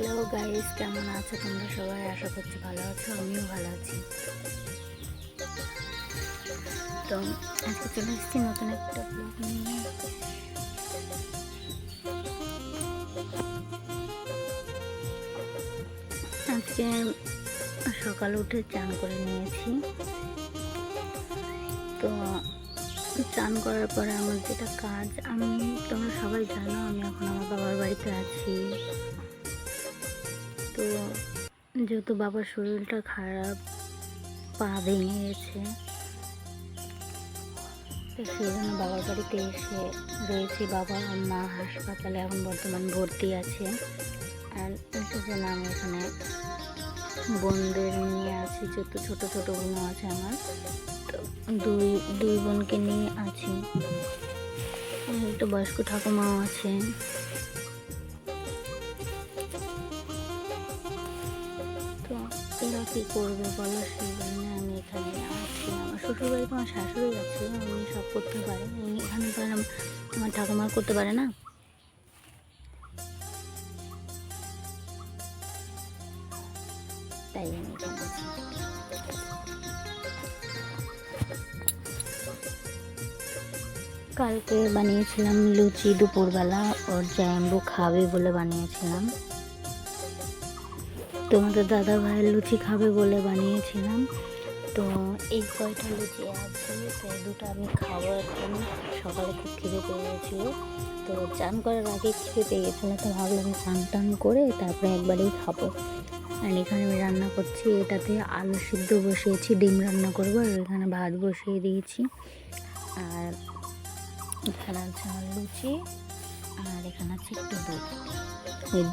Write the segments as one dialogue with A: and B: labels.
A: Hello guys, কেমন আছো তোমরা সবাই? আশা করছি ভালো আছো, আমিও ভালো আছি। তো আজকে চলে এসেছি নতুন একটা ব্লগ নিয়ে। আজকে সকালে উঠে চান করে নিয়েছি। তো চান করার পরে আমার যেটা কাজ, তোমরা সবাই জানো আমি এখন আমার বাবার বাড়িতে আছি। তো যেহেতু বাবার শরীরটা খারাপ, পা ভেঙে গেছে, তো সেই জন্য বাবার বাড়িতে এসে রয়েছি। বাবা আর মা হাসপাতালে এখন বর্তমান ভর্তি আছে। আর সেজন্য আমি এখানে বোনদের নিয়ে আছি, যেহেতু ছোটো ছোটো বোনও আছে আমার। তো দুই বোনকে নিয়ে আছি, একটা বয়স্ক ঠাকুমাও আছে। তো এরা কী করবে বলো, সেই জন্য আমি এখানে আছি। আমার শ্বশুরবাড়িতে আমার শাশুড়ি আছে, উনি সব করতে পারে, উনি এখানে তো আমার ঠাকুমা করতে পারে না। তাই আমি এখানে আছি। কালকে বানিয়েছিলাম লুচি দুপুরবেলা, ওর জাম্বু খাবে বলে বানিয়েছিলাম। তোমাদের দাদা ভাইয়ের লুচি খাবে বলে বানিয়েছিলাম। তো এই কয়টা লুচি আছে, তো দুটো আমি খাবো এখন। সকালে খুব খিদে পেয়ে গেছিলো, তো চান করার আগে খিদে পেয়ে গেছিলো, তো ভাবলাম চান টান করে তারপরে একবারেই খাবো। আর এখানে আমি রান্না করছি, এটাতে আলু সিদ্ধ বসিয়েছি, ডিম রান্না করবো। আর এখানে ভাত বসিয়ে দিয়েছি। আর এখানে আছে আমার লুচি, আর এখানে আছে একটু দুধ। এই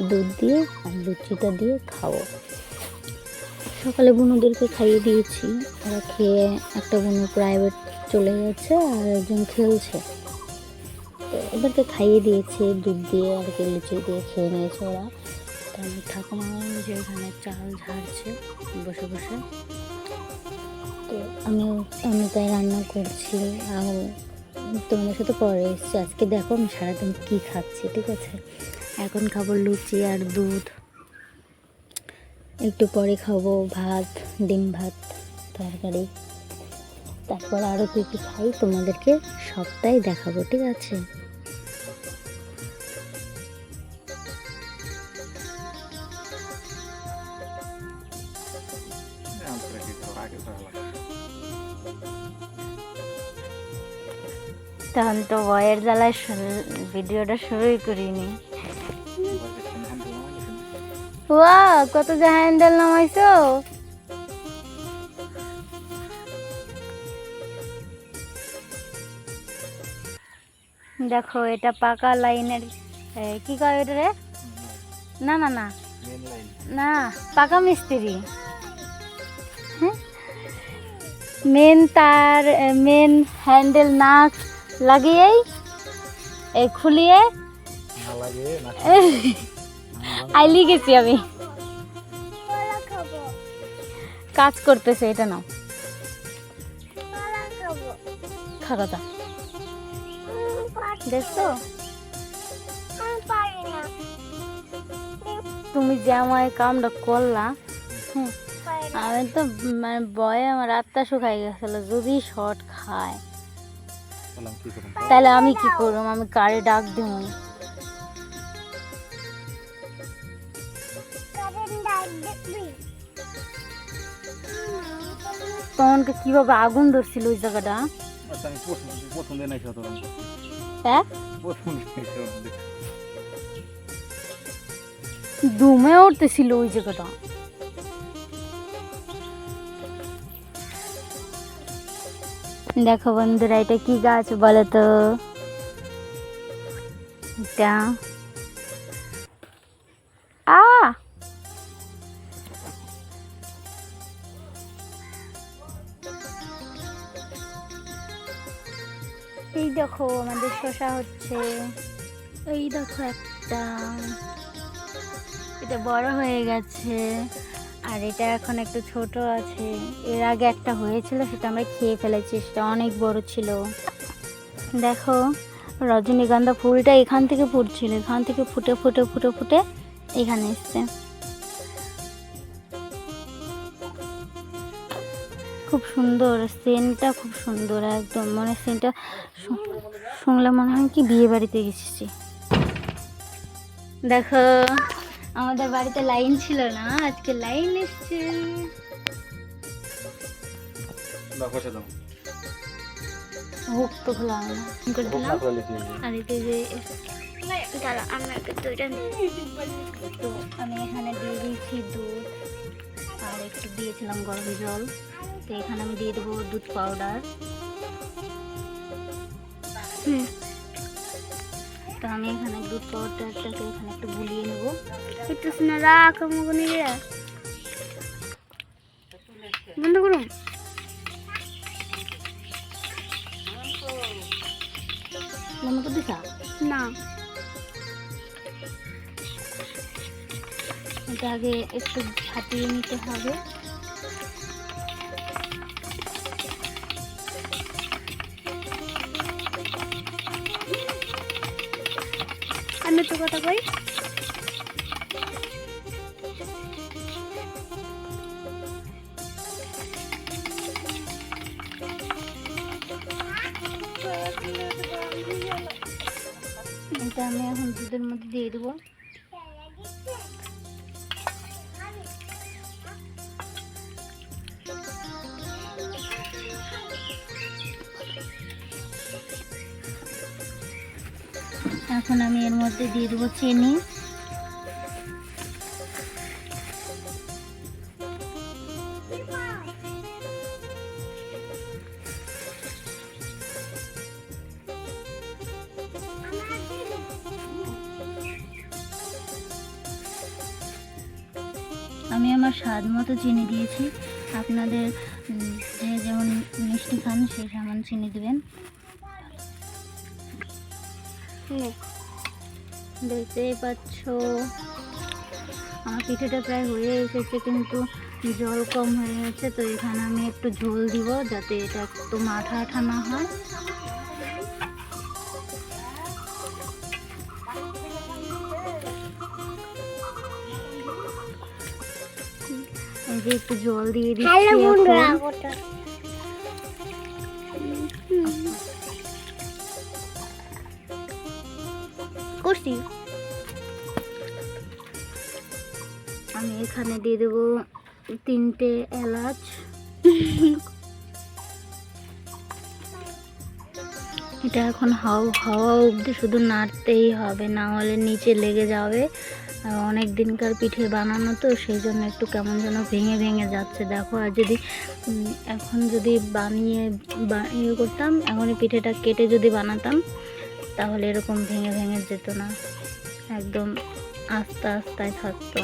A: দুধ দিয়ে আর লুচিটা দিয়ে খাবো। সকালে বুনুদেরকে খাইয়ে দিয়েছি, ওরা খেয়ে একটা বুনু প্রাইভেট চলে গেছে, আর একজন খেলছে। তো এদেরকে খাইয়ে দিয়েছি দুধ দিয়ে, আর কি লুচি দিয়ে খেয়ে নিয়েছে ওরা। তো আমি ঠাকুমা যে এখানে চাল ঝাড়ছে বসে বসে, তো আমি তাই রান্না করছি। আর তোমাদের সাথে পরে এসছি। আজকে দেখো আমি সারাদিন কী খাচ্ছি, ঠিক আছে? এখন খাবো লুচি আর দুধ, একটু পরে খাবো ভাত, ডিম ভাত তরকারি। তারপর আরও কী কী খাই তোমাদেরকে সবটাই দেখাবো, ঠিক আছে? তখন তো বয়ের জ্বালায় ভিডিওটা শুরুই করিনি। ওয়াও, কত যে হ্যান্ডেল নামাইছো! দেখো এটা পাকা লাইনের, কি কয় এটা রে? না না না না, পাকা মিস্ত্রি। মেন তার মেন হ্যান্ডেল না লাগিয়েই এই খুলিয়ে আইলি গেছি আমি, কাজ করতেছে। এটা নাও, খাওয়া দেখছো? তুমি যে আমার কামটা করলা, আমি তো মানে বয়ে আমার রাতটা শুকাই গেছিল। যদি শর্ট খায় তাহলে আমি কি করব? আমি কারে ডাক দিব? তখনকে কিভাবে আগুন ধরছিল ওই জায়গাটা, হ্যাঁ ধুমে উঠতেছিল ওই জায়গাটা। দেখো বন্ধুরা, এটা কি গাছ বলো তো? এটা এই দেখো আমাদের শসা হচ্ছে। এই দেখো একটা, এটা বড় হয়ে গেছে, আর এটা এখন একটু ছোট আছে। এর আগে একটা হয়েছিল, সেটা আমরা খেয়ে ফেলেছি, সেটা অনেক বড় ছিল। দেখো রজনীগন্ধা ফুলটা এখান থেকে ফুটছিল, এখান থেকে ফুটে ফুটে ফুটে ফুটে এখানে এসছে। খুব সুন্দর সেন্টটা, খুব সুন্দর একদম, মানে সেন্টটা শুনলে মনে হয় কি বিয়ে বাড়িতে গেছি। দেখো আমাদের বাড়িতে লাইন ছিল না, আজকে লাইন এসছে। হুক তো খোলা হয় না, করে দিলাম। আর এতে যে দাঁড়া আপনাকে দুইটা, তো আমি এখানে দিয়ে দিয়েছি দুধ আর একটু দিয়েছিলাম গরম জল। তো এখানে আমি দিয়ে দেবো দুধ পাউডার। তো আমি এখানে দুধ পাউডারটাকে এখানে একটু গুলিয়ে নেব। একটু রাখ বন্ধ করুন। বন্ধ করে দিছা না, এটা আগে একটু ফাটিয়ে নিতে হবে। আমি তো কথা কই, এটা আমি এখন দুধের মধ্যে দিয়ে দেবো। এখন আমি এর মধ্যে দিয়ে দেবো চিনি। আমি আমার স্বাদ মতো চিনি দিয়েছি, আপনাদের যে যেমন মিষ্টি খান সেই সমান চিনি দেবেন। দেখতেই পাচ্ছ আমার পিঠেটা প্রায় হয়ে এসেছে, কিন্তু জল কম হয়ে গেছে। তো এখানে আমি একটু ঝোল দিব যাতে এটা একটু আঠা আঠা না হয়। এই যে একটু জল দিয়ে দিচ্ছি করছি। আমি এখানে দিয়ে দেবো 3টে এলাচ। এটা এখন হাওয়া অবধি শুধু নাড়তেই হবে, না হলে নিচে লেগে যাবে। আর অনেক দিনকার পিঠে বানানো তো সেই জন্য একটু কেমন যেন ভেঙে ভেঙে যাচ্ছে। দেখো, আর যদি এখন যদি ইয়ে করতাম, এখনই পিঠেটা কেটে যদি বানাতাম তাহলে এরকম ভেঙে ভেঙে যেত না, একদম আস্তে আস্তে থাকতো।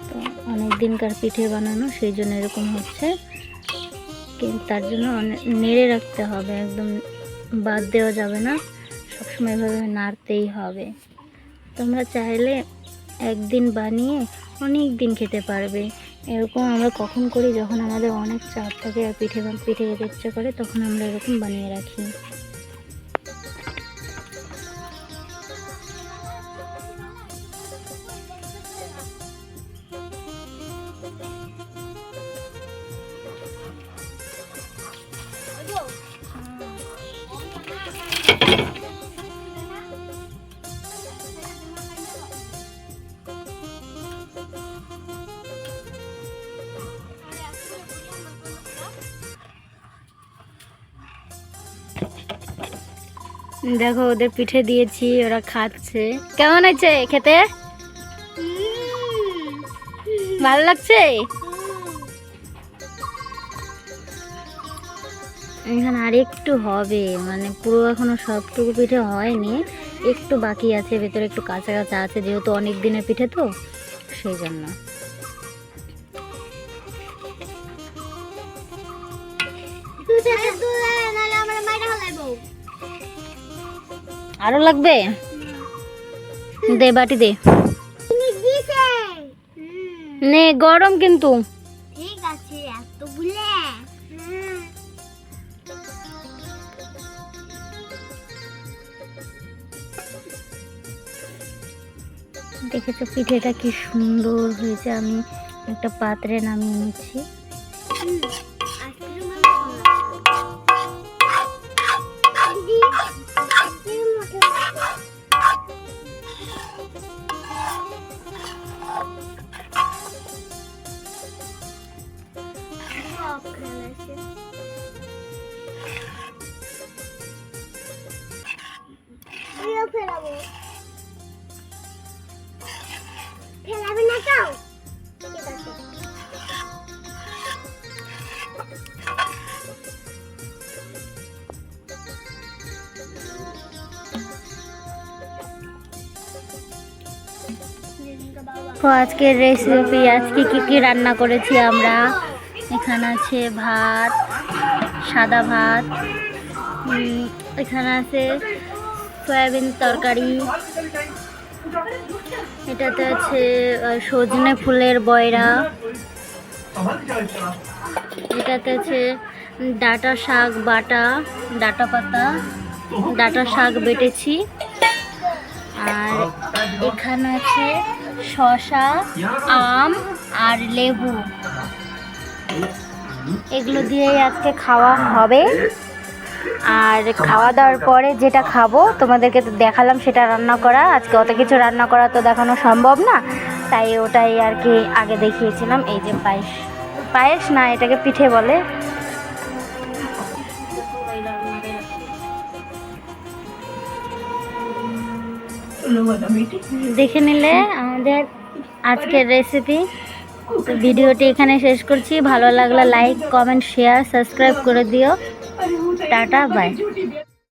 A: তো অনেক দিনকার পিঠে বানানো সেই জন্য এরকম হচ্ছে, কিন্তু তার জন্য নেড়ে রাখতে হবে, একদম বাদ দেওয়া যাবে না, সবসময় এভাবে নাড়তেই হবে। তোমরা চাইলে একদিন বানিয়ে অনেক দিন খেতে পারবে। এরকম আমরা কখন করি, যখন আমাদের অনেক চাপ থাকে আর পিঠে খেতে ইচ্ছা করে, তখন আমরা এরকম বানিয়ে রাখি। দেখো ওদের পিঠে দিয়েছি, ওরা খাচ্ছে। কেমন আছে খেতে? ভালো লাগছে? এখানে আর একটু হবে, মানে পুরো এখনো সবটুকু পিঠে হয়নি, একটু বাকি আছে, ভেতরে একটু কাঁচা কাঁচা আছে, যেহেতু অনেক দিনের পিঠে তো সেই জন্য। আরো লাগবে? দে বাটি দে, নে গরম কিন্তু। ঠিক আছে, এতগুলো দেখেছো পিঠেটা কি সুন্দর হয়েছে। আমি একটা পাত্রে নামিয়ে নিচ্ছি।
B: ফেলাবে না তাও ঠিক আছে।
A: তো আজকের রেসিপি, আজকে কি রান্না করেছি আমরা। এখানে আছে ভাত, সাদা ভাত, এখানে আছে সয়াবিন তরকারি, এটাতে আছে সজনে ফুলের বয়রা, এটাতে আছে ডাঁটা শাক বাটা, ডাঁটা পাতা, ডাঁটা শাক বেটেছি, আর এখানে আছে শসা, আম আর লেবু। এগুলো দিয়েই আজকে খাওয়া হবে। আর খাওয়া দাওয়ার পরে যেটা খাবো তোমাদেরকে তো দেখালাম, সেটা রান্না করা। আজকে অত কিছু রান্না করা তো দেখানো সম্ভব না, তাই ওটাই আর কি আগে দেখিয়েছিলাম। এই যে পায়েস, পায়েস না এটাকে পিঠে বলে। দেখে নিলে আমাদের আজকের রেসিপি। তো ভিডিওটি এখানে শেষ করছি। ভালো লাগলে লাইক, কমেন্ট, শেয়ার, সাবস্ক্রাইব করে দিও। Tata, by.